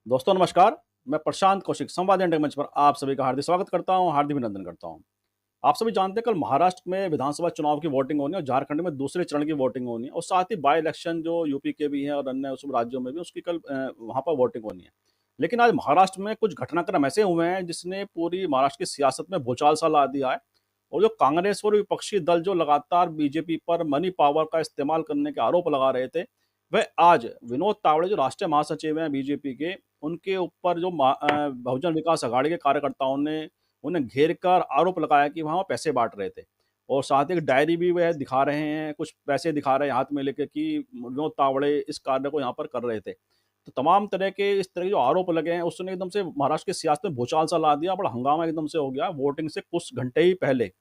दोस्तों नमस्कार। मैं प्रशांत कौशिक संवाद इंडिया मंच पर आप सभी का हार्दिक स्वागत करता हूं, हार्दिक अभिनंदन करता हूं। आप सभी जानते हैं कल महाराष्ट्र में विधानसभा चुनाव की वोटिंग होनी है और झारखंड में दूसरे चरण की वोटिंग होनी है और साथ ही बाई इलेक्शन जो यूपी के भी हैं और अन्य उस राज्यों में भी उसकी कल वहां पर वोटिंग होनी है। लेकिन आज महाराष्ट्र में कुछ घटनाक्रम ऐसे हुए हैं जिसने पूरी महाराष्ट्र की सियासत में भूचाल सा ला दिया है। और जो कांग्रेस और विपक्षी दल जो लगातार बीजेपी पर मनी पावर का इस्तेमाल करने के आरोप लगा रहे थे, वह आज विनोद तावड़े जो राष्ट्रीय महासचिव हैं बीजेपी के, उनके ऊपर जो बहुजन विकास अघाड़ी के कार्यकर्ताओं ने उन्हें घेर कर आरोप लगाया कि वहाँ पैसे बांट रहे थे। और साथ ही एक डायरी भी वह दिखा रहे हैं, कुछ पैसे दिखा रहे हैं हाथ में लेके कि विनोद तावड़े इस कार्य को यहाँ पर कर रहे थे। तो तमाम तरह के इस तरह के जो आरोप लगे हैं उसने एकदम से महाराष्ट्र की सियासत में भूचाल सा ला दिया, बड़ा हंगामा एकदम से हो गया वोटिंग से कुछ घंटे ही पहले।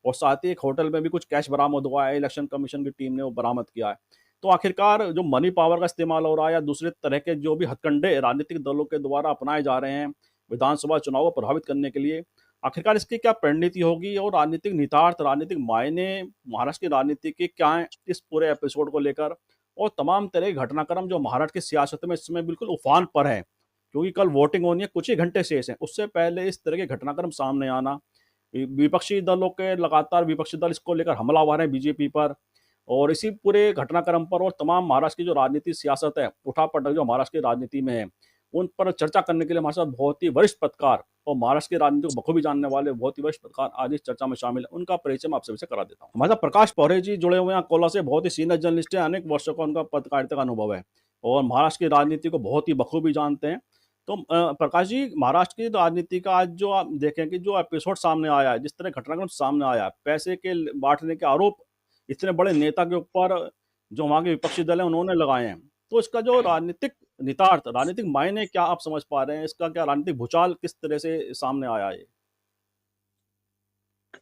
और साथ ही एक होटल में भी कुछ कैश बरामद हुआ है, इलेक्शन कमीशन की टीम ने वो बरामद किया है। तो आखिरकार जो मनी पावर का इस्तेमाल हो रहा है या दूसरे तरह के जो भी हथकंडे राजनीतिक दलों के द्वारा अपनाए जा रहे हैं विधानसभा चुनाव को प्रभावित करने के लिए, आखिरकार इसकी क्या परिणति होगी और राजनीतिक निहितार्थ, राजनीतिक मायने महाराष्ट्र की राजनीति के क्या हैं, इस पूरे एपिसोड को लेकर और तमाम तरह के घटनाक्रम जो महाराष्ट्र की सियासत में इस समय बिल्कुल उफान पर है, क्योंकि कल वोटिंग होनी है, कुछ ही घंटे शेष हैं। उससे पहले इस तरह के घटनाक्रम सामने आना, विपक्षी दलों के लगातार विपक्षी दल इसको लेकर हमलावर हैं बीजेपी पर। और इसी पूरे घटनाक्रम पर और तमाम महाराष्ट्र की जो राजनीति सियासत है, उठापटक जो महाराष्ट्र की राजनीति में है, उन पर चर्चा करने के लिए हमारे साथ बहुत ही वरिष्ठ पत्रकार और महाराष्ट्र की राजनीति को बखूबी जानने वाले बहुत ही वरिष्ठ पत्रकार आज इस चर्चा में शामिल है। उनका परिचय मैं आप सभी से करा देता हूँ। हमारे साथ प्रकाश पौरे जी जुड़े हुए हैं अकोला से, बहुत ही सीनियर जर्नलिस्ट है, अनेक वर्षों का उनका पत्रकारिता का अनुभव है और महाराष्ट्र की राजनीति को बहुत ही बखूबी जानते हैं। तो प्रकाश जी, महाराष्ट्र की राजनीति का आज जो आप देखें कि जो एपिसोड सामने आया है, जिस तरह घटनाक्रम सामने आया है, पैसे के बांटने के आरोप इतने बड़े नेता के ऊपर जो वहाँ के विपक्षी दल हैं उन्होंने लगाए हैं, तो इसका जो राजनीतिक निहितार्थ, राजनीतिक मायने क्या आप समझ पा रहे हैं? इसका क्या राजनीतिक भूचाल किस तरह से सामने आया है?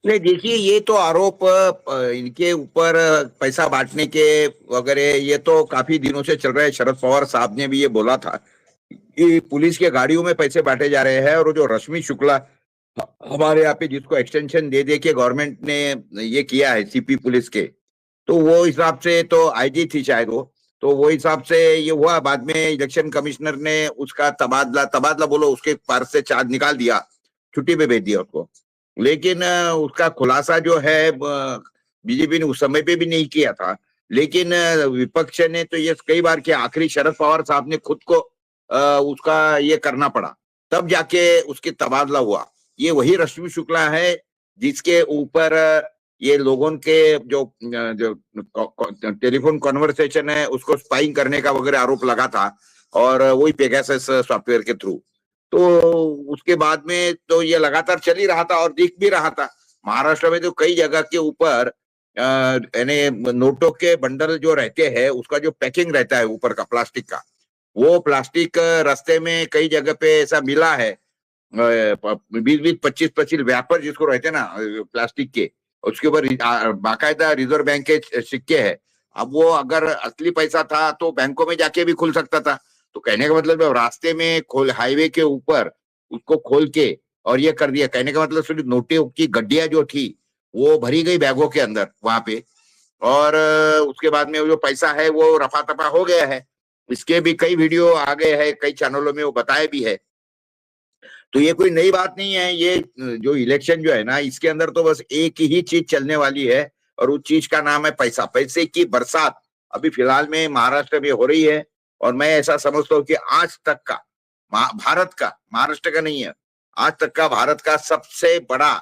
नहीं, देखिए, ये तो आरोप इनके ऊपर पैसा बांटने के वगैरह ये तो काफी दिनों से चल रहा है। शरद पवार साहब ने भी ये बोला था कि पुलिस के गाड़ियों में पैसे बांटे जा रहे हैं। और जो रश्मि शुक्ला हमारे यहाँ पे जिसको एक्सटेंशन दे दे के गवर्नमेंट ने ये किया है सीपी पुलिस के, तो वो हिसाब से तो आईजी थी शायद वो, तो वो हिसाब से ये हुआ। बाद में इलेक्शन कमिश्नर ने उसका तबादला तबादला बोलो, उसके पार से चार्ज निकाल दिया, छुट्टी पे भेज दिया उसको। लेकिन उसका खुलासा जो है बीजेपी ने उस समय पे भी नहीं किया था। लेकिन विपक्ष ने तो ये कई बार किया। आखिरी शरद पवार साहब ने खुद को उसका ये करना पड़ा, तब जाके उसके तबादला हुआ। ये वही रश्मि शुक्ला है जिसके ऊपर ये लोगों के जो टेलीफोन कॉन्वर्सेशन है उसको स्पाइंग करने का वगैरह आरोप लगा था, और वही पेगासस सॉफ्टवेयर के थ्रू। तो उसके बाद में तो ये लगातार चल ही रहा था और दिख भी रहा था। महाराष्ट्र में तो कई जगह के ऊपर यानी नोटों के बंडल जो रहते हैं उसका जो पैकिंग रहता है ऊपर का प्लास्टिक का, वो प्लास्टिक रास्ते में कई जगह पे ऐसा मिला है। 20-25 व्यापार जिसको रहते हैं ना प्लास्टिक के, उसके ऊपर बाकायदा रिजर्व बैंक के सिक्के हैं। अब वो अगर असली पैसा था तो बैंकों में जाके भी खुल सकता था। तो कहने का मतलब रास्ते में खोल, हाईवे के ऊपर उसको खोल के और ये कर दिया। कहने का मतलब सिर्फ नोटों की गड्डियां जो थी वो भरी गई बैगों के अंदर वहां पे, और उसके बाद में वो जो पैसा है वो रफा तफा हो गया है। इसके भी कई वीडियो आ गए हैं, कई चैनलों में वो बताया भी है। तो ये कोई नई बात नहीं है। ये जो इलेक्शन जो है ना, इसके अंदर तो बस एक ही चीज चलने वाली है, और उस चीज का नाम है पैसा। पैसे की बरसात अभी फिलहाल में महाराष्ट्र में हो रही है। और मैं ऐसा समझता हूँ कि आज तक का भारत का, महाराष्ट्र का नहीं है, आज तक का भारत का सबसे बड़ा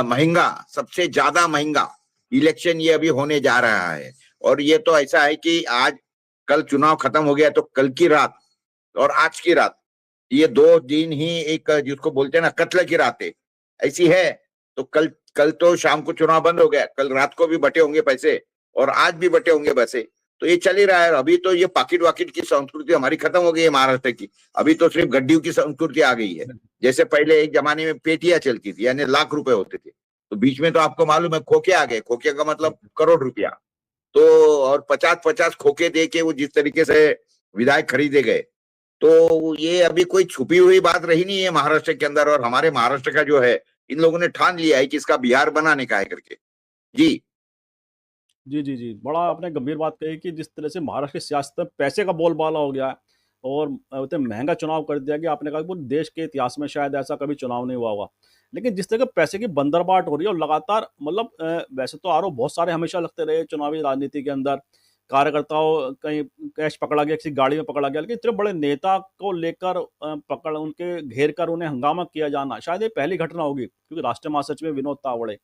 महंगा, सबसे ज्यादा महंगा इलेक्शन ये अभी होने जा रहा है। और ये तो ऐसा है कि आज कल चुनाव खत्म हो गया तो कल की रात और आज की रात, ये 2 दिन ही एक जिसको बोलते हैं ना कत्ल की रातें ऐसी है। तो कल कल तो शाम को चुनाव बंद हो गया, कल रात को भी बटे होंगे पैसे और आज भी बटे होंगे पैसे। तो ये चल ही रहा है। अभी तो ये पाकिट वाकिट की संस्कृति हमारी खत्म हो गई है महाराष्ट्र की। अभी तो सिर्फ गड्डियों की संस्कृति आ गई है। जैसे पहले एक जमाने में पेटियां चलती थी, यानी लाख रुपए होते थे, तो बीच में तो आपको मालूम है खोखे आ गए। खोखे का मतलब करोड़ रुपया। तो और 50-50 खोखे दे के वो जिस तरीके से विधायक खरीदे गए, तो ये अभी कोई छुपी हुई बात रही नहीं है महाराष्ट्र के अंदर। और हमारे महाराष्ट्र का जो है, इन लोगों ने ठान लिया है कि इसका बिहार बनाने का है करके। जी जी, जी, जी। बड़ा आपने गंभीर बात कही कि जिस तरह से महाराष्ट्र की सियासत में पैसे का बोलबाला हो गया है। और इतने महंगा चुनाव कर दिया कि आपने कहा कि पूरे देश के इतिहास में शायद ऐसा कभी चुनाव नहीं हुआ होगा। लेकिन जिस तरह के पैसे की बंदरबाट हो रही है और लगातार मतलब वैसे तो आरोप बहुत सारे हमेशा लगते रहे चुनावी राजनीति के अंदर, कार्यकर्ताओं कहीं कैश पकड़ा गया, किसी गाड़ी में पकड़ा गया, लेकिन इतने बड़े नेता को लेकर पकड़ उनके घेर कर उन्हें हंगामा किया जाना शायद ये पहली घटना होगी, क्योंकि राष्ट्रीय महासचिव विनोद तावड़े।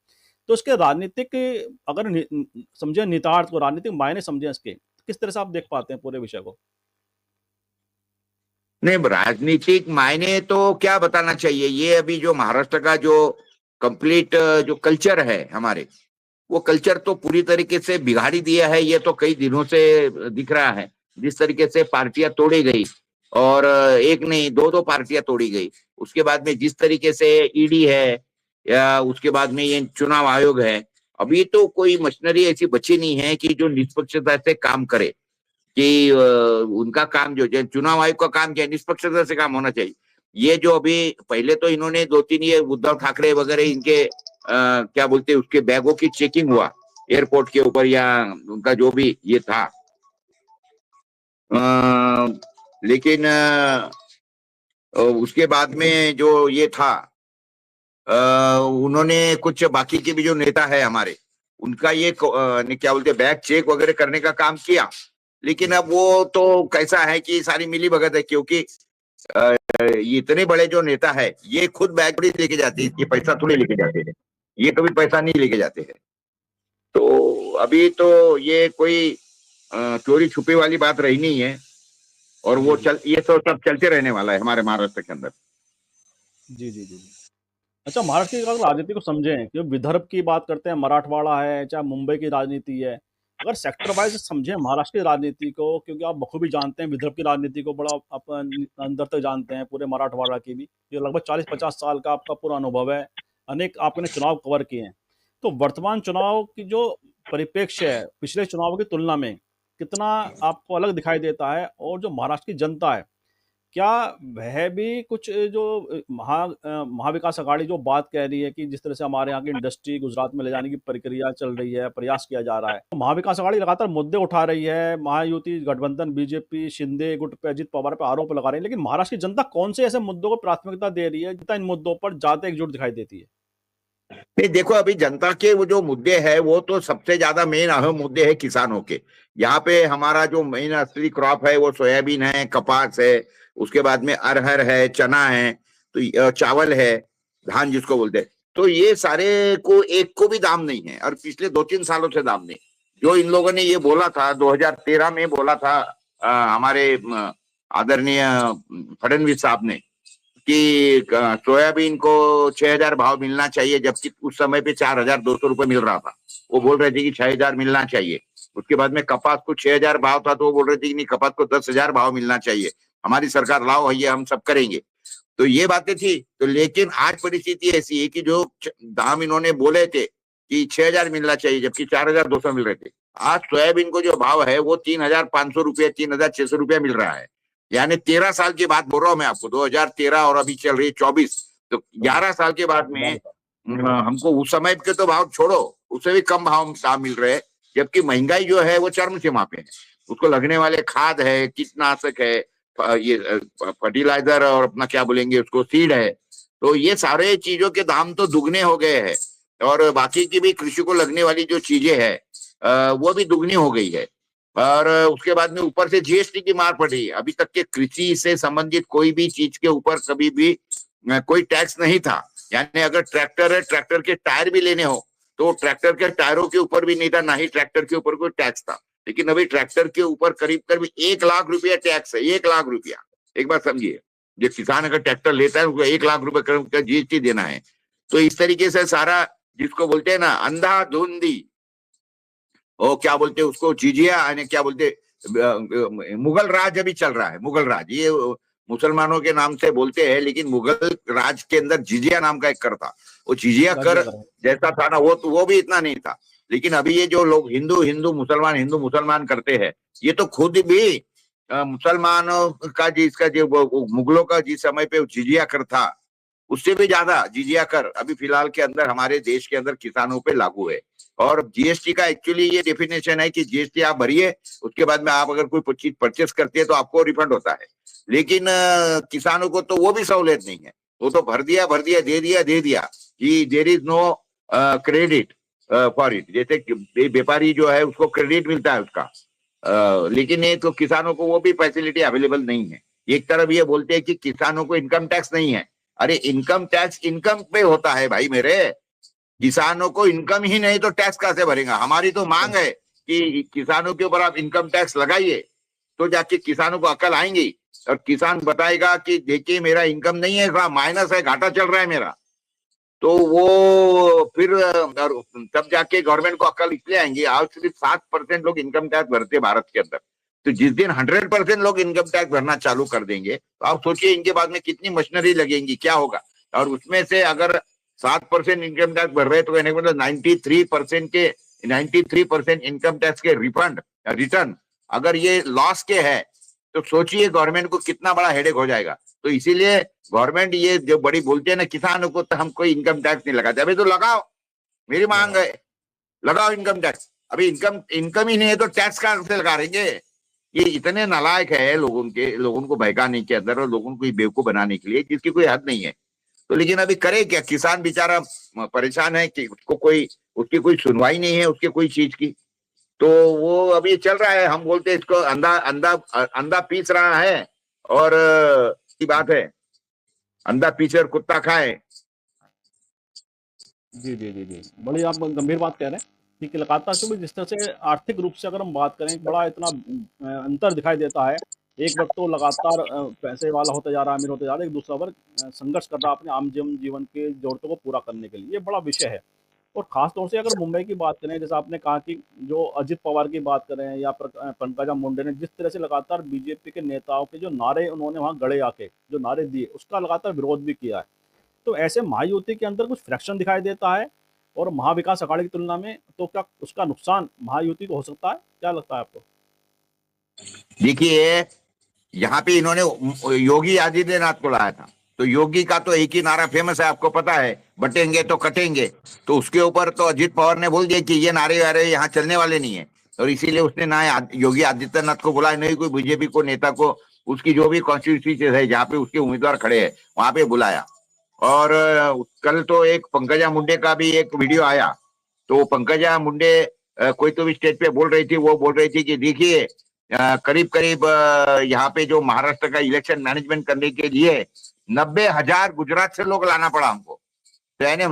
तो इसके राजनीतिक अगर समझे निहितार्थ को, राजनीतिक मायने समझे इसके, तो किस तरह से आप देख पाते हैं पूरे विषय को? नहीं, राजनीतिक मायने तो क्या बताना चाहिए, ये अभी जो महाराष्ट्र का जो कंप्लीट जो कल्चर है हमारे, वो कल्चर तो पूरी तरीके से बिगाड़ी दिया है। ये तो कई दिनों से दिख रहा है, जिस तरीके से पार्टियां तोड़ी गई, और एक नहीं दो दो पार्टियां तोड़ी गई। उसके बाद में जिस तरीके से ईडी है, या उसके बाद में ये चुनाव आयोग है, अभी तो कोई मशीनरी ऐसी बची नहीं है कि जो निष्पक्षता से काम करे। कि उनका काम जो चुनाव आयोग का काम क्या है, निष्पक्षता से काम होना चाहिए। ये जो अभी पहले तो इन्होंने 2-3 ये उद्धव ठाकरे वगैरह इनके क्या बोलते हैं उसके बैगों की चेकिंग हुआ एयरपोर्ट के ऊपर, या उनका जो भी ये था, लेकिन उसके बाद में जो ये था, उन्होंने कुछ बाकी के भी जो नेता है हमारे, उनका ये क्या बोलते बैग चेक वगैरह करने का काम किया। लेकिन अब वो तो कैसा है कि सारी मिली भगत है, क्योंकि ये इतने बड़े जो नेता है ये खुद बैग थोड़ी लेके जाते हैं, ये पैसा थोड़ी लेके जाते हैं, ये कभी पैसा नहीं लेके जाते हैं। तो अभी तो ये कोई चोरी छुपे वाली बात रही नहीं है, और वो ये तो सब चलते रहने वाला है हमारे महाराष्ट्र के अंदर। जी जी जी जी। अच्छा, महाराष्ट्र की अगर राजनीति को समझें, क्योंकि विदर्भ की बात करते हैं, मराठवाड़ा है, चाहे मुंबई की राजनीति है, अगर सेक्टर वाइज समझें महाराष्ट्र की राजनीति को, क्योंकि आप बखूबी जानते हैं विदर्भ की राजनीति को, बड़ा अपन अंदर तक जानते हैं, पूरे मराठवाड़ा की भी, ये लगभग 40-50 साल का आपका पूरा अनुभव है, अनेक आपने चुनाव कवर किए हैं। तो वर्तमान चुनाव की जो परिप्रेक्ष्य है पिछले चुनाव की तुलना में, कितना आपको अलग दिखाई देता है? और जो महाराष्ट्र की जनता है, क्या वह भी कुछ जो महाविकास अघाड़ी जो बात कह रही है कि जिस तरह से हमारे यहाँ की इंडस्ट्री गुजरात में ले जाने की प्रक्रिया चल रही है, प्रयास किया जा रहा है, तो महाविकास अघाड़ी लगातार मुद्दे उठा रही है, महायुति गठबंधन बीजेपी शिंदे गुट पे अजित पवार पे आरोप लगा रही है, लेकिन महाराष्ट्र की जनता कौन से ऐसे मुद्दों को प्राथमिकता दे रही है जितना इन मुद्दों पर ज्यादा एकजुट दिखाई देती है? नहीं, देखो अभी जनता के वो जो मुद्दे हैं, वो तो सबसे ज्यादा मेन अहम मुद्दे है किसानों के। यहाँ पे हमारा जो मेन असली क्रॉप है वो सोयाबीन है, कपास है, उसके बाद में अरहर है, चना है, तो चावल है, धान जिसको बोलते हैं। तो ये सारे को एक को भी दाम नहीं है, और पिछले 2-3 सालों से दाम नहीं। जो इन लोगों ने ये बोला था 2013 में बोला था हमारे आदरणीय फडणवीस साहब ने कि सोयाबीन को 6,000 भाव मिलना चाहिए, जबकि उस समय पे 4,200 रुपए मिल रहा था। वो बोल रहे थे कि 6,000 मिलना चाहिए। उसके बाद में कपास को 6,000 भाव था, तो वो बोल रहे थे कि नहीं, कपास को 10,000 भाव मिलना चाहिए, हमारी सरकार लाओ ये हम सब करेंगे। तो ये बातें थी। तो लेकिन आज परिस्थिति ऐसी है कि जो दाम इन्होंने बोले थे कि 6,000 मिलना चाहिए, जबकि 4,200 मिल रहे थे, आज सोयाबीन को जो भाव है वो 3,500 रुपया, 3,600 रुपया मिल रहा है। यानी 13 साल की बात बोल रहा हूं मैं आपको, 2013 और अभी चल रही 24, तो 11 साल के बाद में हमको उस समय के तो भाव छोड़ो, उससे भी कम भाव दाम मिल रहे हैं। जबकि महंगाई जो है वो चरम सीमा पे है। उसको लगने वाले खाद है, कीटनाशक है, ये फर्टिलाइजर, और अपना क्या बोलेंगे उसको, सीड है, तो ये सारे चीजों के दाम तो दुगने हो गए हैं। और बाकी की भी कृषि को लगने वाली जो चीजें है वो भी दुगनी हो गई है। और उसके बाद में ऊपर से जीएसटी की मार पड़ी। अभी तक के कृषि से संबंधित कोई भी चीज के ऊपर कभी भी कोई टैक्स नहीं था। यानी अगर ट्रैक्टर है, ट्रैक्टर के टायर भी लेने हो तो ट्रैक्टर के टायरों के ऊपर भी नहीं था, ना ही ट्रैक्टर के ऊपर कोई टैक्स था। लेकिन अभी ट्रैक्टर के ऊपर करीब करीब 1 लाख रुपया टैक्स है, 1 लाख रुपया। एक बार समझिए, जो किसान अगर ट्रैक्टर लेता है उसको 1 लाख रुपए का जीएसटी देना है। तो इस तरीके से सारा, जिसको बोलते हैं ना अंधाधुंधी, वो क्या बोलते हैं उसको, जिजिया, यानी क्या बोलते, मुगल राज अभी चल रहा है। मुगल राज ये मुसलमानों के नाम से बोलते हैं, लेकिन मुगल राज के अंदर जिजिया नाम का एक कर था। वो जिजिया कर जैसा था ना, वो भी इतना नहीं था। लेकिन अभी ये जो लोग हिंदू हिंदू मुसलमान करते हैं, ये तो खुद भी मुसलमानों का जिसका जो मुगलों का जिस समय पे जिजिया कर था, उससे भी ज्यादा जिजिया कर अभी फिलहाल के अंदर हमारे देश के अंदर किसानों पे लागू है। और जीएसटी का एक्चुअली ये डेफिनेशन है कि जीएसटी आप भरिए, उसके बाद में आप अगर कोई चीज परचेस करते हैं तो आपको रिफंड होता है। लेकिन किसानों को तो वो भी सहूलियत नहीं है। वो तो भर दिया दे दिया कि there is no credit for it. जैसे व्यापारी जो है उसको क्रेडिट मिलता है उसका, लेकिन ये तो किसानों को वो भी फैसिलिटी अवेलेबल नहीं है। एक तरफ ये बोलते हैं कि किसानों को इनकम टैक्स नहीं है। अरे इनकम टैक्स इनकम पे होता है भाई मेरे, किसानों को इनकम ही नहीं तो टैक्स कैसे भरेगा? हमारी तो मांग है कि किसानों के ऊपर आप इनकम टैक्स लगाइए, तो जाके किसानों को अकल आएंगी और किसान बताएगा कि देखिए मेरा इनकम नहीं है, माइनस है, घाटा चल रहा है मेरा। तो वो फिर तब जाके गवर्नमेंट को अकल इसलिए आएंगी। आज सिर्फ 7% लोग इनकम टैक्स भरते भारत के अंदर, तो जिस दिन 100% लोग इनकम टैक्स भरना चालू कर देंगे तो आप सोचिए इनके बाद में कितनी मशीनरी लगेंगी, क्या होगा। और उसमें से अगर 7% इनकम टैक्स भर रहे तो कहने का मतलब 93% इनकम टैक्स के रिफंड रिटर्न अगर ये लॉस के है तो सोचिए गवर्नमेंट को कितना बड़ा हेडेक हो जाएगा। तो इसीलिए गवर्नमेंट ये जो बड़ी बोलते हैं ना किसानों को तो हम कोई इनकम टैक्स नहीं लगाते। अभी तो लगाओ, मेरी मांग है, लगाओ इनकम टैक्स। अभी इनकम ही नहीं है तो टैक्स कहां से लगा रहेंगे? ये इतने नालायक है लोगों को बहकाने के अंदर और लोगों को बेवकूफ बनाने के लिए जिसकी कोई हद नहीं है। तो लेकिन अभी करे क्या, किसान बेचारा परेशान है कि उसकी कोई सुनवाई नहीं है उसके कोई चीज की। तो वो अभी चल रहा है, हम बोलते हैं इसको अंधा अंधा अंधा पीस रहा है। और की बात है, अंधा पीछे और कुत्ता खाए। जी, जी, जी, जी। बड़ी आप गंभीर बात कह रहे हैं, कि लगातार क्योंकि जिस तरह से आर्थिक रूप से अगर हम बात करें, एक बड़ा इतना अंतर दिखाई देता है। एक वर्ग तो लगातार पैसे वाला होता जा रहा है, अमीर होता जा रहा है, एक दूसरा वर्ग संघर्ष कर रहा है अपने आम जीवन के ज़रूरतों को पूरा करने के लिए। ये बड़ा विषय है। और ख़ास तौर से अगर मुंबई की बात करें, जैसा आपने कहा कि जो अजित पवार की बात करें या पंकजा मुंडे ने जिस तरह से लगातार बीजेपी के नेताओं के जो नारे उन्होंने वहाँ गड़े आके जो नारे दिए, उसका लगातार विरोध भी किया है। तो ऐसे महायुति के अंदर कुछ फ्रैक्शन दिखाई देता है और महाविकास अघाड़ी की तुलना में, तो क्या उसका नुकसान महायुति को हो सकता है? क्या लगता है आपको? देखिए यहाँ पे इन्होंने योगी आदित्यनाथ को लाया था, तो योगी का तो एक ही नारा फेमस है, आपको पता है, बटेंगे तो कटेंगे। तो उसके ऊपर तो अजित पवार ने बोल दिया कि ये नारे वारे यहाँ चलने वाले नहीं है, और इसीलिए उसने ना योगी आदित्यनाथ को बुलाया, नहीं कोई बीजेपी को नेता को उसकी जो भी कॉन्स्टिट्यूंसी है जहाँ पे उसके उम्मीदवार खड़े हैं वहां पे बुलाया। और कल तो एक पंकजा मुंडे का भी एक वीडियो आया, तो पंकजा मुंडे कोई तो भी स्टेज पे बोल रही थी, वो बोल रही थी कि देखिए करीब करीब यहाँ पे जो महाराष्ट्र का इलेक्शन मैनेजमेंट करने के लिए 90,000 गुजरात से लोग लाना पड़ा हमको। तो यानी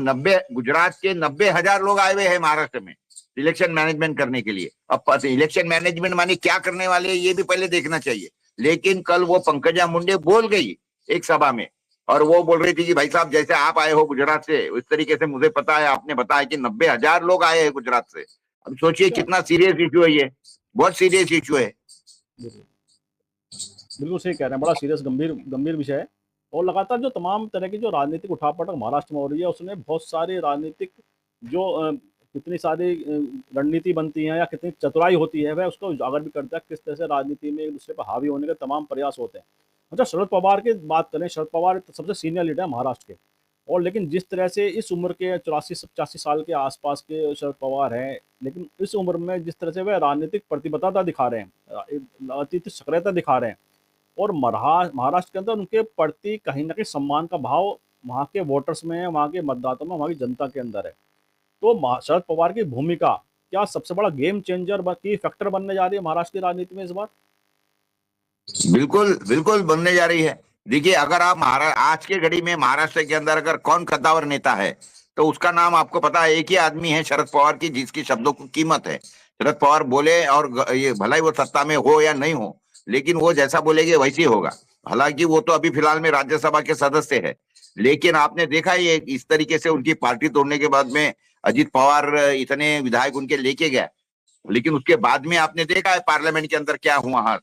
गुजरात के 90,000 लोग आए हुए हैं महाराष्ट्र में इलेक्शन मैनेजमेंट करने के लिए। अब इलेक्शन मैनेजमेंट माने क्या करने वाले हैं ये भी पहले देखना चाहिए। लेकिन कल वो पंकजा मुंडे बोल गई एक सभा में, और वो बोल रही थी कि भाई साहब जैसे आप आए हो गुजरात से उस तरीके से मुझे पता है, आपने बताया कि 90,000 लोग आए हैं गुजरात से। अब सोचिए अच्छा। कितना सीरियस इशू है, ये बहुत सीरियस इशू है। बिल्कुल सही कह रहे हैं, बड़ा सीरियस गंभीर गंभीर विषय है। और लगातार जो तमाम तरह की जो राजनीतिक उठापटक महाराष्ट्र में हो रही है, उसमें बहुत सारी राजनीतिक जो कितनी सारी रणनीति बनती हैं या कितनी चतुराई होती है, वह उसको उजागर भी करता है। किस तरह से राजनीति में एक दूसरे पर हावी होने के तमाम प्रयास होते हैं। अच्छा, शरद पवार की बात करें, शरद पवार तो सबसे सीनियर लीडर है महाराष्ट्र के। और लेकिन जिस तरह से इस उम्र के 84-85 साल के आसपास के शरद पवार हैं, लेकिन इस उम्र में जिस तरह से वह राजनीतिक प्रतिबद्धता दिखा रहे हैं, अतीत सक्रियता दिखा रहे हैं, और महाराष्ट्र के अंदर उनके प्रति कहीं न कहीं सम्मान का भाव वहाँ के वोटर्स में है, वहाँ के मतदाताओं में, वहाँ की जनता के अंदर है। तो शरद पवार की भूमिका क्या सबसे बड़ा गेम चेंजर की फैक्टर बनने जा रही है महाराष्ट्र की राजनीति में इस बार? बिल्कुल बिल्कुल बनने जा रही है। देखिए अगर आप आज के घड़ी में महाराष्ट्र के अंदर अगर कौन कद्दावर नेता है तो उसका नाम आपको पता है, एक ही आदमी है शरद पवार की, जिसकी शब्दों को कीमत है। शरद पवार बोले और ये भला ही वो सत्ता में हो या नहीं हो, लेकिन वो जैसा बोलेंगे वैसे ही होगा। हालांकि वो तो अभी फिलहाल में राज्यसभा के सदस्य है, लेकिन आपने देखा ये इस तरीके से उनकी पार्टी तोड़ने के बाद में अजित पवार इतने विधायक उनके लेके गए, लेकिन उसके बाद में आपने देखा है पार्लियामेंट के अंदर क्या हुआ।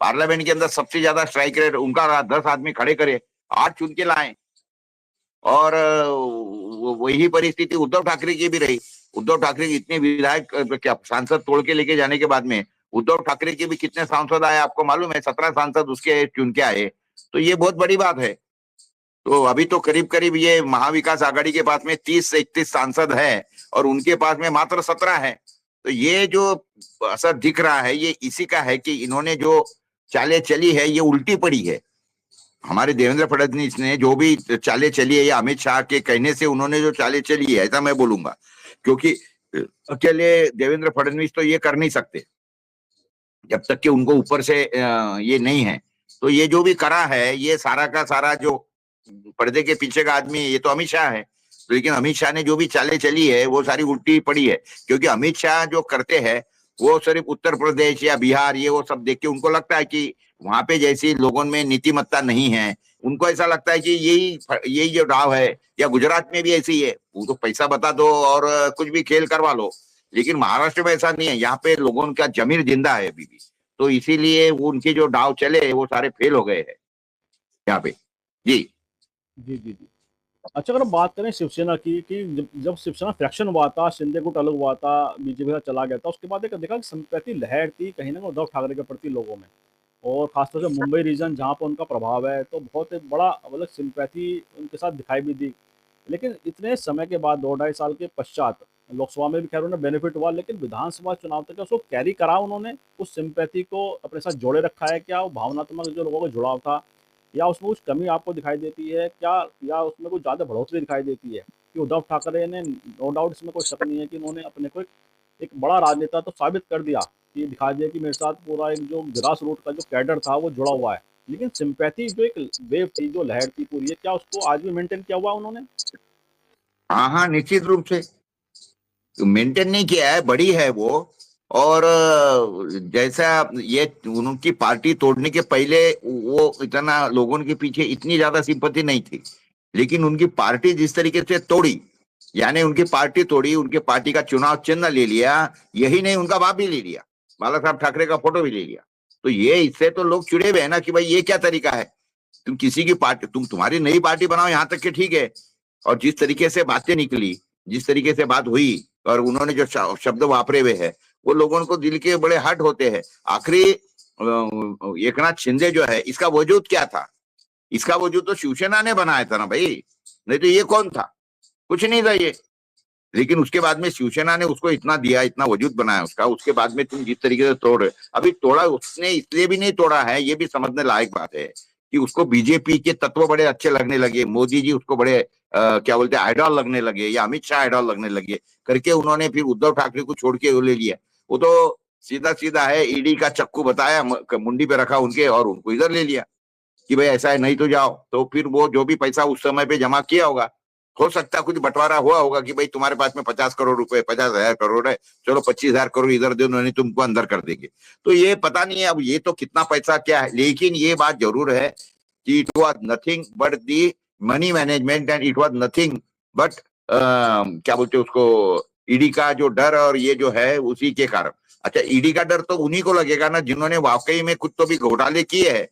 पार्लियामेंट के अंदर सबसे ज्यादा स्ट्राइक रेट उनका रहा, 10 आदमी खड़े करे, 8 चुन के लाए। और वही परिस्थिति उद्धव ठाकरे की भी रही। उद्धव ठाकरे की इतने विधायक क्या सांसद तोड़ के लेके जाने के बाद में उद्धव ठाकरे के भी कितने सांसद आए आपको मालूम है? 17 सांसद उसके चुन के आए। तो ये बहुत बड़ी बात है। तो अभी तो करीब करीब ये महाविकास आघाड़ी के पास में 30 से 31 सांसद है और उनके पास में मात्र 17 है। तो ये जो असर दिख रहा है ये इसी का है कि इन्होंने जो चालें चली है ये उल्टी पड़ी है। हमारे देवेंद्र फडणवीस ने जो भी चालें चली है, या अमित शाह के कहने से उन्होंने जो चालें चली है, ऐसा मैं बोलूंगा, क्योंकि अकेले देवेंद्र फडणवीस तो ये कर नहीं सकते जब तक कि उनको ऊपर से ये नहीं है। तो ये जो भी करा है, ये सारा का सारा जो पर्दे के पीछे का आदमी ये तो अमित शाह है। लेकिन अमित शाह ने जो भी चालें चली है वो सारी उल्टी पड़ी है, क्योंकि अमित शाह जो करते हैं वो सिर्फ उत्तर प्रदेश या बिहार ये वो सब देख के उनको लगता है कि वहां पे जैसी लोगों में नीतिमत्ता नहीं है। उनको ऐसा लगता है कि यही यही जो डाव है, या गुजरात में भी ऐसी ही है, वो तो पैसा बता दो और कुछ भी खेल करवा लो। लेकिन महाराष्ट्र में ऐसा नहीं है, यहाँ पे लोगों का जमीर जिंदा है अभी भी। तो इसीलिए वो उनके जो डाव चले वो सारे फेल हो गए हैं यहाँ पे। जी जी जी जी। अच्छा, अगर हम बात करें शिवसेना की, कि जब शिवसेना फ्रैक्शन हुआ था, शिंदे गुट अलग हुआ था, बीजेपी का चला गया था, उसके बाद एक देखा कि संप्रति लहर थी कहीं ना कहीं उद्धव ठाकरे के प्रति लोगों में, और खासतौर से मुंबई रीजन जहाँ पर उनका प्रभाव है, तो बहुत एक बड़ा मतलब सिंपैथी उनके साथ दिखाई भी दी। लेकिन इतने समय के बाद, 2 ढाई साल के पश्चात, लोकसभा में भी खैर उन्हें बेनिफिट हुआ, लेकिन विधानसभा चुनाव तक क्या उसको कैरी करा उन्होंने? उस सिंपैथी को अपने साथ जोड़े रखा है क्या? वो भावनात्मक जो लोगों का जुड़ाव था, या उसमें कुछ कमी आपको दिखाई देती है क्या, या उसमें कुछ ज़्यादा बढ़ोतरी दिखाई देती है? कि उद्धव ठाकरे ने, नो डाउट इसमें कोई शक नहीं है कि उन्होंने अपने को एक बड़ा राजनेता तो साबित कर दिया, कि दिखा दिया कि मेरे साथ पूरा एक जो ग्रास रूट का जो कैडर था वो जुड़ा हुआ है। लेकिन सिंपैथी जो एक वेव थी, जो लहर थी पूरी, है क्या उसको आज भी मेंटेन किया हुआ उन्होंने? हाँ हाँ, निश्चित रूप से मेंटेन नहीं किया है, बड़ी है वो। और जैसा ये उनकी पार्टी तोड़ने के पहले वो इतना लोगों के पीछे इतनी ज्यादा सिंपत्ति नहीं थी। लेकिन उनकी पार्टी जिस तरीके से तोड़ी, यानी उनकी पार्टी तोड़ी, उनके पार्टी का चुनाव चिन्ह ले लिया, यही नहीं उनका बाप भी ले लिया, बाला साहब ठाकरे का फोटो भी ले लिया। तो ये इससे तो लोग चिड़े हुए हैं ना कि भाई ये क्या तरीका है, तुम किसी की पार्टी, तुम्हारी नई पार्टी बनाओ, यहाँ तक कि ठीक है। और जिस तरीके से बातें निकली, जिस तरीके से बात हुई, और उन्होंने जो शब्द वापरे हुए हैं, वो लोगों को दिल के बड़े हर्ट होते हैं। आखिरी एकनाथ शिंदे जो है, इसका वजूद क्या था? इसका वजूद तो शिवसेना ने बनाया था ना भाई, नहीं तो ये कौन था? कुछ नहीं था ये। लेकिन उसके बाद में शिवसेना ने उसको इतना दिया, इतना वजूद बनाया उसका, उसके बाद में तुम जिस तरीके से तोड़ रहे, अभी तोड़ा उसने इसलिए भी नहीं तोड़ा है, ये भी समझने लायक बात है कि उसको बीजेपी के तत्व बड़े अच्छे लगने लगे, मोदी जी उसको बड़े क्या बोलते हैं आइडॉल लगने लगे, या अमित शाह आइडॉल लगने लगे करके उन्होंने फिर उद्धव ठाकरे को छोड़ के वो ले लिया। वो तो सीधा सीधा है, ईडी का चक्कू बताया, मुंडी पे रखा उनके, और उनको इधर ले लिया कि भाई ऐसा है, नहीं तो जाओ। तो फिर वो जो भी पैसा उस समय पे जमा किया होगा, हो सकता है कुछ बंटवारा हुआ होगा कि भाई तुम्हारे पास में 50 करोड़ रुपए, 50,000 करोड़ है, चलो 25,000 करोड़ इधर दो, नहीं तुमको अंदर कर देंगे। तो ये पता नहीं है अब ये तो कितना पैसा क्या है। लेकिन ये बात जरूर है कि it was nothing but the money management, and it was nothing but क्या बोलते उसको, ईडी का जो डर, और ये जो है उसी के कारण। अच्छा, ईडी का डर तो उन्हीं को लगेगा ना जिन्होंने वाकई में कुछ तो भी घोटाले किए हैं,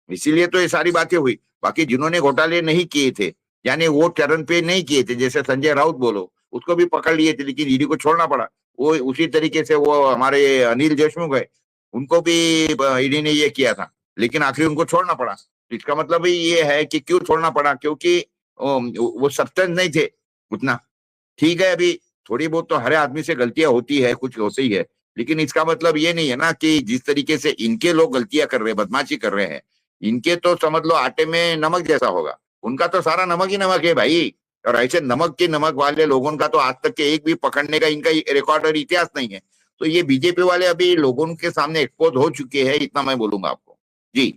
इसीलिए तो ये सारी बातें हुई। बाकी जिन्होंने घोटाले नहीं किए थे, यानी वो चरण पे नहीं किए थे, जैसे संजय राउत बोलो, उसको भी पकड़ लिए थे लेकिन ईडी को छोड़ना पड़ा। वो उसी तरीके से वो हमारे अनिल देशमुख है, उनको भी ईडी ने ये किया था, लेकिन आखिर उनको छोड़ना पड़ा। तो इसका मतलब ये है कि क्यों छोड़ना पड़ा, क्योंकि वो सब्सटेंस नहीं थे उतना। ठीक है, अभी थोड़ी बहुत तो हर आदमी से गलतियां होती है, कुछ होती ही है, लेकिन इसका मतलब ये नहीं है ना कि जिस तरीके से इनके लोग गलतियां कर रहे हैं, बदमाशी कर रहे हैं, इनके तो समझ लो आटे में नमक जैसा होगा, उनका तो सारा नमक ही नमक है भाई। और ऐसे नमक के नमक वाले लोगों का तो आज तक के एक भी पकड़ने का इनका रिकॉर्ड और इतिहास नहीं है। तो ये बीजेपी वाले अभी लोगों के सामने एक्सपोज हो चुके हैं, इतना मैं बोलूंगा आपको। जी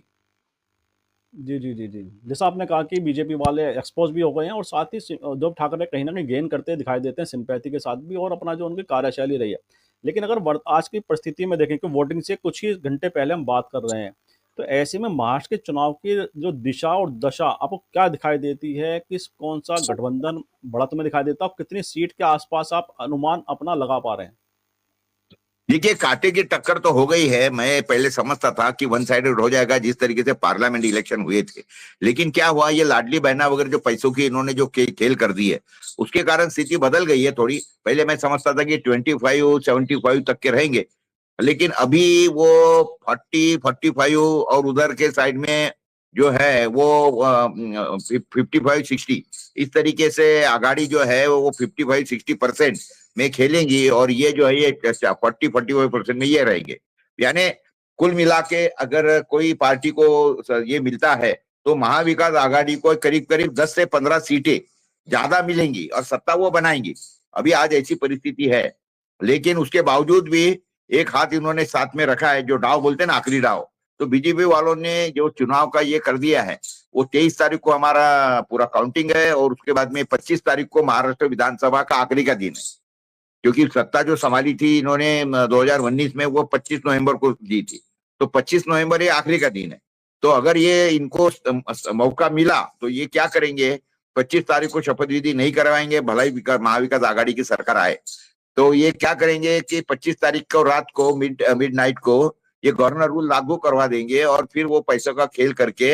जी, जी, जी, जी। जैसा आपने कहा कि बीजेपी वाले एक्सपोज़ भी हो गए हैं, और साथ ही उद्धव ठाकरे कहीं न कहीं गेन करते दिखाई देते हैं सिम्पैथी के साथ भी, और अपना जो उनकी कार्यशैली रही है। लेकिन अगर आज की परिस्थिति में देखें कि वोटिंग से कुछ ही घंटे पहले हम बात कर रहे हैं, तो ऐसे में महाराष्ट्र के चुनाव की जो दिशा और दशा आपको क्या दिखाई देती है? कौन-सा गठबंधन बढ़त में दिखाई देता है? और कितनी सीट के आसपास आप अनुमान अपना लगा पा रहे हैं? देखिए, कांटे की टक्कर तो हो गई है। मैं पहले समझता था कि वन साइडेड हो जाएगा जिस तरीके से पार्लियामेंट इलेक्शन हुए थे, लेकिन क्या हुआ, ये लाडली बहना वगैरह जो पैसों की इन्होंने जो खेल कर दी है, उसके कारण स्थिति बदल गई है थोड़ी। पहले मैं समझता था कि 25-75 तक के रहेंगे, लेकिन अभी वो 40-45, और उधर के साइड में जो है वो 55-60, इस तरीके से आगाड़ी जो है वो 55-60% में खेलेंगी, और ये जो है ये 40-45% में ये रहेंगे। यानी कुल मिला के अगर कोई पार्टी को ये मिलता है तो महाविकास आघाड़ी को करीब करीब 10 से 15 सीटें ज्यादा मिलेंगी और सत्ता वो बनाएंगी। अभी आज ऐसी परिस्थिति है, लेकिन उसके बावजूद भी एक हाथ इन्होंने साथ में रखा है, जो डाव बोलते हैं ना, आखिरी डाव। तो बीजेपी वालों ने जो चुनाव का ये कर दिया है, वो 23 तारीख को हमारा पूरा काउंटिंग है और उसके बाद में 25 तारीख को महाराष्ट्र विधानसभा का आखिरी का दिन है। क्योंकि सत्ता जो संभाली थी इन्होंने 2019 में, वो 25 नवंबर को दी थी। तो 25 नवंबर ये आखिरी का दिन है। तो अगर ये इनको मौका मिला तो ये क्या करेंगे, 25 तारीख को शपथ विधि नहीं करवाएंगे, भलाई महाविकास आघाड़ी की सरकार आए तो ये क्या करेंगे कि 25 तारीख को रात को मिड नाइट को ये गवर्नर रूल लागू करवा देंगे और फिर वो पैसों का खेल करके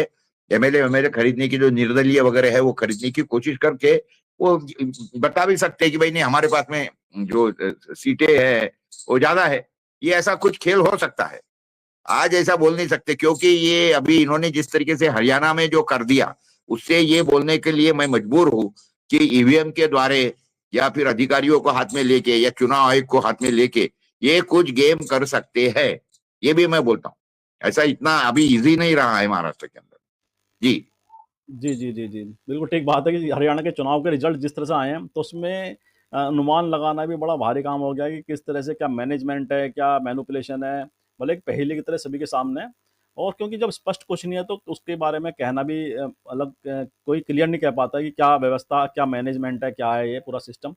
एमएलए खरीदने की, जो निर्दलीय वगैरह है वो खरीदने की कोशिश करके वो बता भी सकते हैं कि भाई नहीं, हमारे पास में जो सीटें है वो ज्यादा है। ये ऐसा कुछ खेल हो सकता है। आज ऐसा बोल नहीं सकते, क्योंकि ये अभी इन्होंने जिस तरीके से हरियाणा में जो कर दिया, उससे ये बोलने के लिए मैं मजबूर हूं कि ईवीएम के द्वारे या फिर अधिकारियों को हाथ में लेके या चुनाव आयोग को हाथ में लेके ये कुछ गेम कर सकते हैं। ये भी मैं बोलता हूँ, ऐसा इतना अभी इजी नहीं रहा है महाराष्ट्र के अंदर। जी जी, जी, जी, जी। बिल्कुल ठीक बात है कि हरियाणा के चुनाव के रिज़ल्ट जिस तरह से आए हैं, तो उसमें अनुमान लगाना भी बड़ा भारी काम हो गया है कि किस तरह से क्या मैनेजमेंट है, क्या मैनिपुलेशन है, भले एक पहेली की तरह सभी के सामने है। और क्योंकि जब स्पष्ट कुछ नहीं है, तो उसके बारे में कहना भी अलग कोई क्लियर नहीं कह पाता कि क्या व्यवस्था, क्या मैनेजमेंट है, क्या है ये पूरा सिस्टम।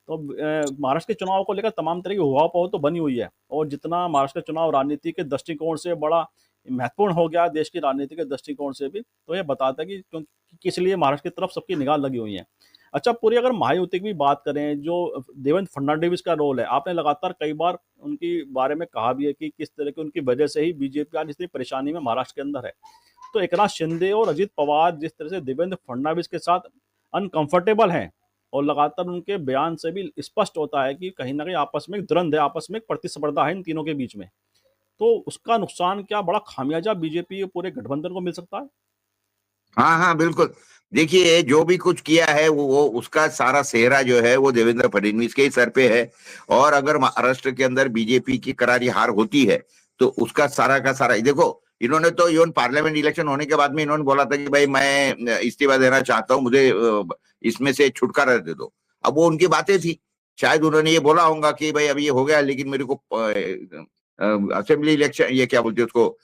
तो महाराष्ट्र के चुनाव को लेकर तमाम तरह की उहापोह तो बनी हुई है, और जितना महाराष्ट्र का चुनाव राजनीति के दृष्टिकोण से बड़ा महत्वपूर्ण हो गया देश की राजनीति के दृष्टिकोण से भी, तो ये बताता है कि किस लिए महाराष्ट्र की तरफ सबकी निगाह लगी हुई है। अच्छा, पूरी अगर महायुति की भी बात करें, जो देवेंद्र फडणवीस का रोल है, आपने लगातार कई बार उनके बारे में कहा भी है कि किस तरह की उनकी वजह से ही बीजेपी आज इतनी परेशानी में महाराष्ट्र के अंदर है। तो एकनाथ शिंदे और अजित पवार जिस तरह से देवेंद्र फडणवीस के साथ अनकंफर्टेबल हैं, और लगातार उनके बयान से भी स्पष्ट होता है कि कहीं ना कहीं आपस में एक द्वंद्व है, आपस में एक प्रतिस्पर्धा है इन तीनों के बीच में। तो उसका नुकसान क्या बड़ा खामियाजा बीजेपी पूरे गठबंधन को मिल सकता है? हाँ हाँ बिल्कुल। देखिए, जो भी कुछ किया है वो उसका सारा सेहरा जो है वो देवेंद्र फडणवीस के ही सर पे है। और अगर महाराष्ट्र के अंदर बीजेपी की करारी हार होती है तो उसका सारा का सारा, देखो इन्होंने तो इवन पार्लियामेंट इलेक्शन होने के बाद में इन्होंने बोला था कि भाई मैं इस्तीफा देना चाहता हूं, मुझे इसमें से छुटकारा दे दो। अब वो उनकी बातें थी, शायद उन्होंने ये बोला होगा कि भाई अब ये हो गया, लेकिन मेरे को असेंबली इलेक्शन, ये क्या बोलते हैं उसको,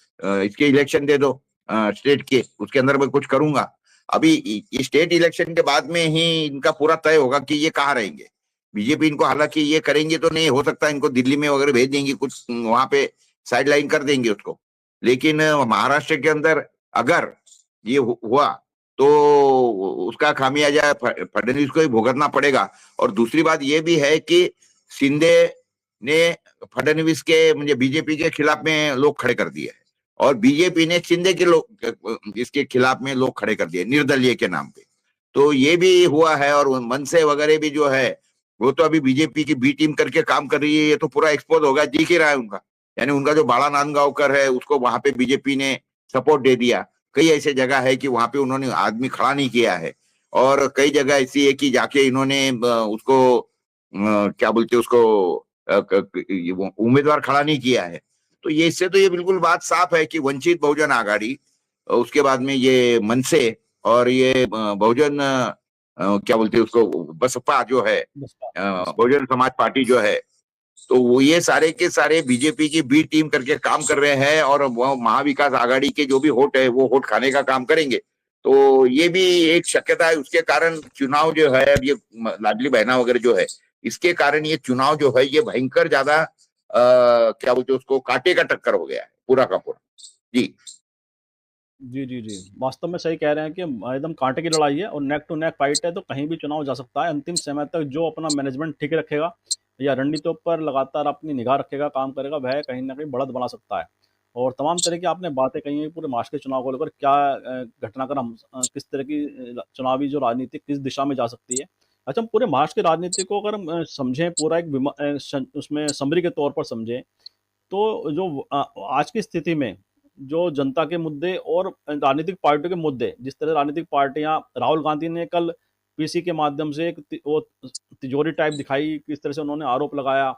इसके इलेक्शन दे दो स्टेट के, उसके अंदर मैं कुछ करूंगा। अभी स्टेट इलेक्शन के बाद में ही इनका पूरा तय होगा कि ये कहाँ रहेंगे। बीजेपी इनको हालांकि ये करेंगे तो नहीं, हो सकता है इनको दिल्ली में वगैरह भेज देंगे, कुछ वहां पे साइड लाइन कर देंगे उसको। लेकिन महाराष्ट्र के अंदर अगर ये हुआ तो उसका खामियाजा फडणवीस को ही भुगतना पड़ेगा। और दूसरी बात ये भी है कि शिंदे ने फडणवीस के, मुझे बीजेपी के खिलाफ में लोग खड़े कर दिए और बीजेपी ने शिंदे के लोग इसके खिलाफ में लोग खड़े कर दिए निर्दलीय के नाम पे। तो ये भी हुआ है। और मनसे वगैरह भी जो है वो तो अभी बीजेपी की बी टीम करके काम कर रही है। ये तो पूरा एक्सपोज होगा, दिख ही रहा है उनका। यानी उनका जो बाला नांदगांवकर है उसको वहां पे बीजेपी ने सपोर्ट दे दिया। कई ऐसे जगह है कि वहां पे उन्होंने आदमी खड़ा नहीं किया है। और कई जगह ऐसी है कि जाके इन्होंने उसको क्या बोलते उसको उम्मीदवार खड़ा नहीं किया है। तो ये इससे तो ये बिल्कुल बात साफ है कि वंचित बहुजन आघाड़ी, उसके बाद में ये मनसे और ये बहुजन क्या बोलते हैं उसको, बसपा जो है, बसपा, बसपा। बहुजन समाज पार्टी जो है, तो वो ये सारे के सारे बीजेपी की बी टीम करके काम कर रहे हैं। और वो महाविकास आघाड़ी के जो भी होट है वो होट खाने का काम करेंगे। तो ये भी एक शक्यता है। उसके कारण चुनाव जो है, अब ये लाडली बहना वगैरह जो है, इसके कारण ये चुनाव जो है ये भयंकर ज्यादा क्या बोलते हैं उसको, कांटे का टक्कर हो गया है पूरा का पूरा। जी जी, जी, जी। वास्तव में सही कह रहे हैं कि एकदम कांटे की लड़ाई है और नेक टू नेक फाइट है, तो कहीं भी चुनाव जा सकता है। अंतिम समय तक जो अपना मैनेजमेंट ठीक रखेगा या रणनीतियों पर लगातार अपनी निगाह रखेगा, काम करेगा, वह कहीं न कहीं बढ़त बना सकता है। और तमाम तरह की आपने बातें कही हैं पूरे महाराष्ट्र के चुनाव को लेकर, क्या घटनाक्रम किस तरह की चुनावी जो राजनीति किस दिशा में जा सकती है। अच्छा, हम पूरे महाराष्ट्र की राजनीति को अगर हम समझें, पूरा एक उसमें समरी के तौर पर समझें, तो जो आज की स्थिति में जो जनता के मुद्दे और राजनीतिक पार्टियों के मुद्दे, जिस तरह राजनीतिक पार्टियां, राहुल गांधी ने कल पीसी के माध्यम से एक वो तिजोरी टाइप दिखाई, किस तरह से उन्होंने आरोप लगाया।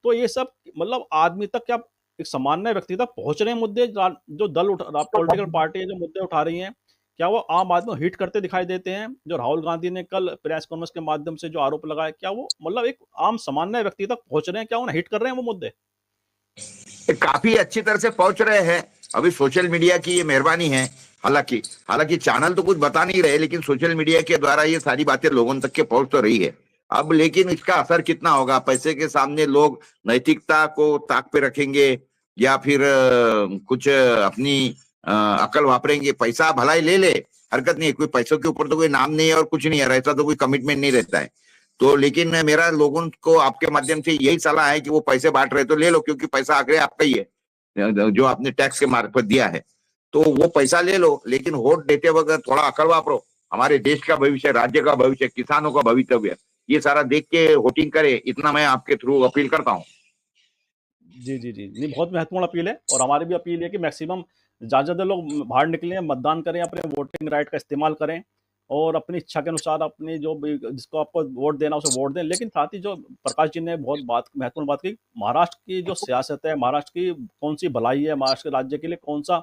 तो ये सब मतलब आदमी तक क्या, एक सामान्य व्यक्ति तक पहुंच रहे हैं मुद्दे, जो दल उठा, पॉलिटिकल पार्टी जो मुद्दे उठा रही हैं, क्या वो आम आदमी को हिट करते दिखाई देते हैं? जो राहुल गांधी ने कल प्रेस कॉन्फ्रेंस के माध्यम से जो आरोप लगाया, क्या वो मतलब एक आम सामान्य व्यक्ति तक पहुंच रहे हैं? क्या उन्हें हिट कर रहे हैं वो मुद्दे? ये काफी अच्छी तरह से पहुंच रहे हैं। अभी सोशल मीडिया की ये मेहरबानी है। हालांकि हालांकि चैनल तो कुछ बता नहीं रहे, लेकिन सोशल मीडिया के द्वारा ये सारी बातें लोगों तक के पहुंच तो रही है। अब लेकिन इसका असर कितना होगा? पैसे के सामने लोग नैतिकता को ताक पे रखेंगे या फिर कुछ अपनी अकल वापरेंगे? पैसा भलाई ले ले, हरकत नहीं है, कोई पैसों के ऊपर तो कोई नाम नहीं है और कुछ नहीं है, ऐसा तो कोई कमिटमेंट नहीं रहता है। तो लेकिन मेरा लोगों को आपके माध्यम से यही सलाह है कि वो पैसे बांट रहे तो ले लो, क्योंकि पैसा आखिर आपका ही है जो आपने टैक्स के मार्फत दिया है। तो वो पैसा ले लो, लेकिन वोट देते वक्त थोड़ा अकल वापरो। हमारे देश का भविष्य, राज्य का भविष्य, किसानों का भवितव्य, ये सारा देख के वोटिंग करे, इतना मैं आपके थ्रू अपील करता हूँ। जी, जी, जी। नहीं, बहुत महत्वपूर्ण अपील है और हमारी भी अपील है कि मैक्सिमम ज़्यादा से ज़्यादा लोग बाहर निकलें, मतदान करें, अपने वोटिंग राइट का इस्तेमाल करें और अपनी इच्छा के अनुसार अपनी जो भी जिसको आपको वोट देना है, उसे वोट दें। लेकिन साथ ही जो प्रकाश जी ने बहुत महत्वपूर्ण बात कही, महाराष्ट्र की जो सियासत है, महाराष्ट्र की कौन-सी भलाई है, महाराष्ट्र के राज्य के लिए कौन-सा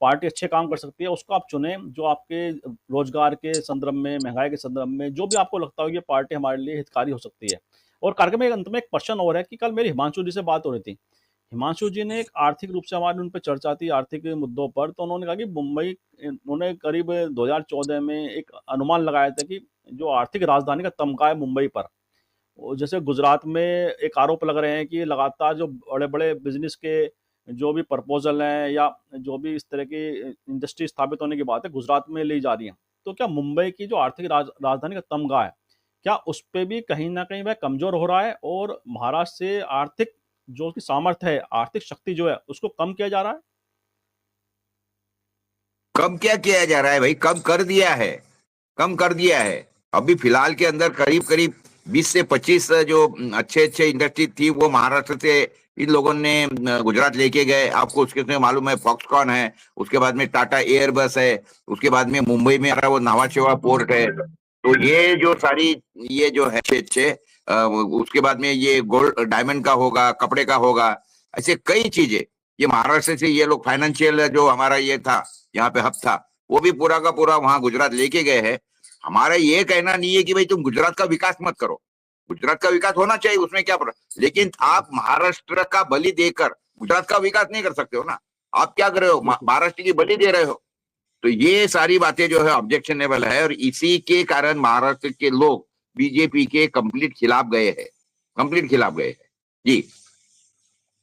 पार्टी अच्छे काम कर सकती है, उसको आप चुनें, जो आपके रोज़गार के संदर्भ में, महँगाई के संदर्भ में, जो भी आपको लगता हो कि ये पार्टी हमारे लिए हितकारी हो सकती है। और कार्यक्रम के अंत में एक प्रश्न और है कि कल मेरी हिमांशु जी से बात हो रही थी। हिमांशु जी ने एक आर्थिक रूप से हमारी उन पे चर्चा थी आर्थिक मुद्दों पर, तो उन्होंने कहा कि मुंबई उन्होंने करीब 2014 में एक अनुमान लगाया था कि जो आर्थिक राजधानी का तमगा है मुंबई पर, वो जैसे गुजरात में एक आरोप लग रहे हैं कि लगातार जो बड़े-बड़े बिज़नेस के जो भी प्रपोज़ल हैं या जो भी इस तरह की इंडस्ट्री स्थापित होने की बात है, गुजरात में ली जा रही हैं। तो क्या मुंबई की जो आर्थिक राजधानी का तमगा है, क्या उस पे भी कहीं न कहीं वह कमज़ोर हो रहा है और महाराष्ट्र से आर्थिक जो उसकी सामर्थ्य है, आर्थिक शक्ति जो है, उसको कम किया जा रहा है? कम क्या किया जा रहा है भाई? कम कर दिया है, कम कर दिया है। अभी फिलहाल के अंदर करीब करीब 20 से 25 जो अच्छे अच्छे इंडस्ट्री थी, वो महाराष्ट्र से इन लोगों ने गुजरात लेके गए। आपको उसके उसमें मालूम है, फॉक्सकॉन है, उसके बाद में टाटा एयरबस है, उसके बाद में मुंबई में आ रहा वो नावा शेवा पोर्ट है। तो ये जो सारी, ये जो है अच्छे अच्छे उसके बाद में ये गोल्ड डायमंड का होगा, कपड़े का होगा, ऐसे कई चीजें ये महाराष्ट्र से ये लोग फाइनेंशियल जो हमारा ये था, यहाँ पे हब था, वो भी पूरा का पूरा वहां गुजरात लेके गए हैं। हमारा ये कहना नहीं है कि भाई तुम गुजरात का विकास मत करो, गुजरात का विकास होना चाहिए, उसमें क्या लेकिन आप महाराष्ट्र का बलि देकर गुजरात का विकास नहीं कर सकते हो ना। आप क्या कर रहे हो? बिल्कुल। महाराष्ट्र की बलि दे रहे हो। तो ये सारी बातें जो है ऑब्जेक्शनेबल है, और इसी के कारण महाराष्ट्र के लोग बीजेपी के कंप्लीट खिलाफ गए हैं, कंप्लीट खिलाफ गए हैं। जी।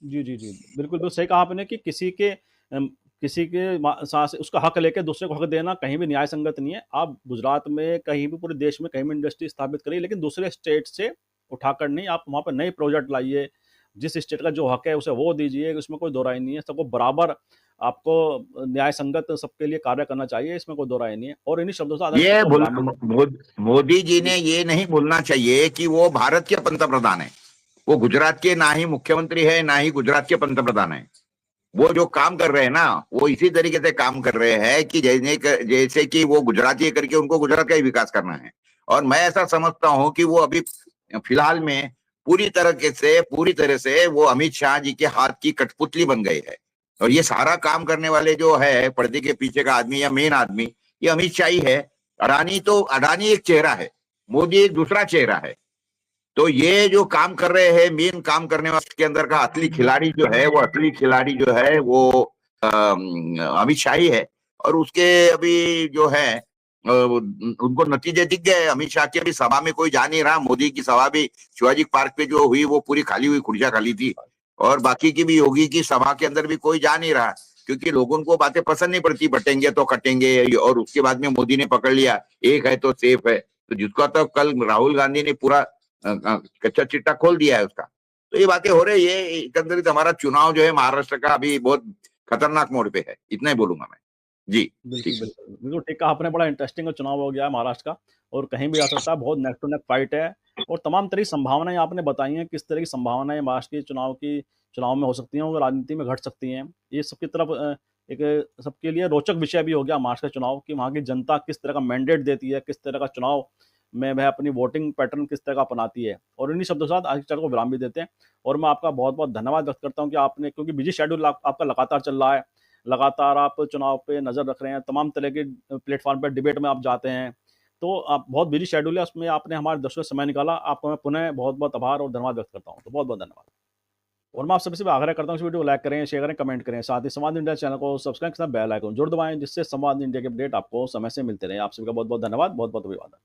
जी, जी, जी। बिल्कुल, बिल्कुल सही कहा आपने कि किसी के साथ उसका हक लेके दूसरे को हक देना कहीं भी न्याय संगत नहीं है। आप गुजरात में कहीं भी पूरे देश में कहीं भी इंडस्ट्री स्थापित करिए, लेकिन दूसरे स्टेट से उठाकर नहीं, आप वहाँ पे नए प्रोजेक्ट लाइए। जिस स्टेट का जो हक है उसे वो दीजिए, इसमें कोई दो राय नहीं है। सबको बराबर आपको न्याय संगत सबके लिए कार्य करना चाहिए, इसमें कोई दो राय नहीं है। और इन्हीं शब्दों से आज ये आपको विराम भी दें। मोदी जी जी, ने ये नहीं भूलना चाहिए कि वो भारत के पंतप्रधान है। वो गुजरात के ना ही मुख्यमंत्री है, ना ही गुजरात के पंतप्रधान है। वो जो काम कर रहे हैं ना, वो इसी तरीके से काम कर रहे हैं कि जैसे कि वो गुजराती है करके उनको गुजरात का ही विकास करना है। और मैं ऐसा समझता हूं कि वो अभी फिलहाल में पूरी तरह से वो अमित शाह जी के हाथ की कठपुतली बन गई है। और ये सारा काम करने वाले जो है पर्दे के पीछे का आदमी या मेन आदमी, ये अमित शाह ही है। अडानी एक चेहरा है, मोदी एक दूसरा चेहरा है। तो ये जो काम कर रहे हैं, मेन काम करने वाले के अंदर का असली खिलाड़ी जो है, वो असली खिलाड़ी जो है वो अमित शाह ही है। और उसके अभी जो है उनको नतीजे दिख गए। अमित शाह की अभी सभा में कोई जा नहीं रहा। मोदी की सभा भी शिवाजी पार्क पे जो हुई वो पूरी खाली हुई, कुर्सियां खाली थी। और बाकी की भी योगी की सभा के अंदर भी कोई जा नहीं रहा, क्योंकि लोगों को बातें पसंद नहीं पड़ती, बटेंगे तो कटेंगे। और उसके बाद में मोदी ने पकड़ लिया, एक है तो सेफ है। तो जिसका तो कल राहुल गांधी ने पूरा कच्चा चिट्टा खोल दिया है उसका। तो ये बातें हो रही है। एकंदरित हमारा चुनाव जो है महाराष्ट्र का अभी बहुत खतरनाक मोड़ पे है, इतना ही बोलूंगा मैं। जी। बिल्कुल, ठीक। बिल्कुल। बिल्कुल ठीक कहा आपने, बड़ा इंटरेस्टिंग चुनाव हो गया है महाराष्ट्र का और कहीं भी आ सकता है, बहुत नेक टू नेक फाइट है और तमाम तरह की संभावनाएँ आपने बताई हैं, किस तरह की संभावनाएँ महाराष्ट्र के चुनाव में हो सकती हैं और राजनीति में घट सकती हैं। ये सबकी तरफ एक सबके लिए रोचक विषय भी हो गया महाराष्ट्र का चुनाव कि वहाँ की जनता किस तरह का मैंडेट देती है, किस तरह का चुनाव में वह अपनी वोटिंग पैटर्न किस तरह का अपनाती है। और इन्हीं शब्दों के साथ आज की चर्चा को विराम भी देते हैं और मैं आपका बहुत-बहुत धन्यवाद व्यक्त करता हूँ कि आपने, क्योंकि बिज़ी शेड्यूल आपका लगातार चल रहा है, लगातार आप चुनाव पे नज़र रख रहे हैं, तमाम तरह के प्लेटफ़ॉर्म पे डिबेट में आप जाते हैं। तो आप बहुत बिज़ी शेड्यूल है, उसमें आपने हमारे दर्शकों से समय निकाला। आपको मैं पुनः बहुत-बहुत आभार और धन्यवाद व्यक्त करता हूँ। तो बहुत-बहुत धन्यवाद। और मैं आप सभी से भी आग्रह करता हूँ, इस वीडियो को लाइक करें, शेयर करें, कमेंट करें। साथ ही संवाद इंडिया चैनल को सब्सक्राइब के साथ बेल आइकन ज़रूर दबाएँ, जिससे संवाद इंडिया के अपडेट आपको समय से मिलते रहें। आप सभी का बहुत-बहुत धन्यवाद, बहुत-बहुत अभिवादन।